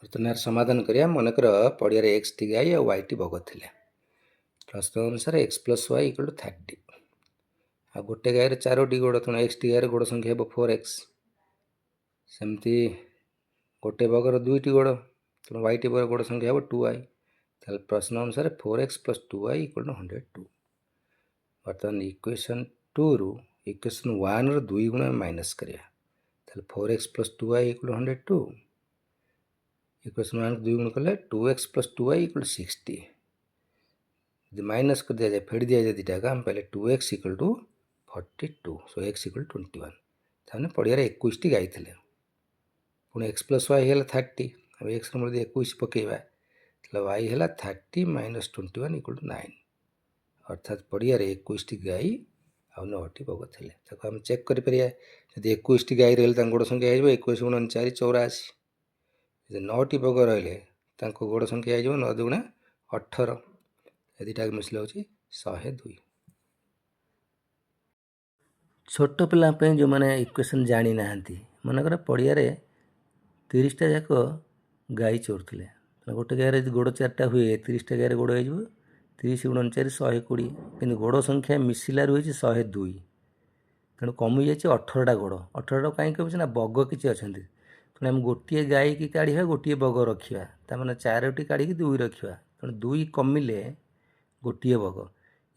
ବର୍ତ୍ତମାନ ସମାଧାନ କରିବା। ମନେକର ପଡ଼ିଆରେ x ଗାଈ ଆଉ y ବଗ ଥିଲେ। ପ୍ରଶ୍ନ ଅନୁସାରେ x + y = 30। ଆଉ ଗୋଟେ ଗାଈରେ 4ଟି ଗୋଡ଼, ତେଣୁ x ଗାଈର ଗୋଡ଼ ସଂଖ୍ୟା ହେବ 4x। ସେମିତି ଗୋଟେ ବଗର 2ଟି ଗୋଡ଼, ତେଣୁ y ବଗର ଗୋଡ଼ ସଂଖ୍ୟା ହେବ 2y। ତାହେଲେ ପ୍ରଶ୍ନ ଅନୁସାରେ 4x + 2y = 102। ବର୍ତ୍ତମାନ ଇକ୍ୱେସନ୍ 2ରୁ ଇକ୍ୱେସନ୍ 1ର 2 ଗୁଣ ମାଇନସ୍ କରିବା। ତାହେଲେ 4x + 2y = 102। ଇକ୍ୱେସନ୍ 1କୁ 2 ଗୁଣ କଲେ 2x + 2y = 60। ଯଦି ମାଇନସ୍ କରି ଦିଆଯାଏ, ଫେଡ଼ି ଦିଆଯାଏ ଦୁଇଟାକ, ଆମେ ପାଇଲେ 2x = 42। So x = 21। ତାମାନେ ପଡ଼ିଆରେ 21ଟି ଗାଈ ଥିଲେ। ପୁଣି x + y ହେଲା 30। ଆମେ xର ମୂଲ୍ୟ 21 ପକାଇବା, ତାହେଲେ y ହେଲା 30 - 21 = 9। ଅର୍ଥାତ୍ ପଡ଼ିଆରେ 21ଟି ଗାଈ ଆଉ 9ଟି ବଗ ଥିଲେ। ତାକୁ ଆମେ ଚେକ୍ କରିପାରିବା। ଯଦି 21ଟି ଗାଈ ରହିଲେ ତାଙ୍କ ଗୋଡ଼ ସଂଖ୍ୟା ହେଇଯିବ 21 × 4 = 84। ଯଦି 9ଟି ବଗ ରହିଲେ ତାଙ୍କ ଗୋଡ଼ ସଂଖ୍ୟା ହେଇଯିବ 9 × 2 = 18। ଏ ଦୁଇଟାକୁ ମିଶିଲେ ହେଉଛି 102। ଛୋଟ ପିଲା ପାଇଁ ଯେଉଁମାନେ ଇକ୍ୱେସନ୍ ଜାଣିନାହାନ୍ତି, ମନେକର ପଡ଼ିଆରେ 30ଟା ଯାକ ଗାଈ ଚରୁଥିଲେ। ଗୋଟେ ଗାଈରେ ଯଦି ଗୋଡ଼ 4ଟା ହୁଏ, 30ଟା ଗାଈରେ ଗୋଡ଼ ହେଇଯିବ 30 × 4 = 120। କିନ୍ତୁ ଗୋଡ଼ ସଂଖ୍ୟା ମିଶିଲାରୁ ହେଇଛି 102। ତେଣୁ କମିଯାଇଛି 18ଟା ଗୋଡ଼। 18ଟା କାହିଁକି କମିଛି ନା ବଗ କିଛି ଅଛନ୍ତି। ତେଣୁ ଆମେ ଗୋଟିଏ ଗାଈକି କାଢ଼ିବା, ଗୋଟିଏ ବଗ ରଖିବା। ତା'ମାନେ 4ଟି କାଢ଼ିକି 2 ରଖିବା। ତେଣୁ 2 କମିଲେ ଗୋଟିଏ ବଗ।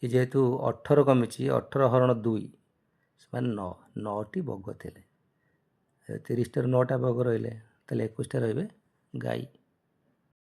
ଏ ଯେହେତୁ 18 କମିଛି, 18 × 2 ସେମାନେ 9ଟି ବଗ ଥିଲେ। 30ଟାରୁ 9ଟା ବଗ ରହିଲେ, ତାହେଲେ 21ଟା ରହିବେ ଗାଈ।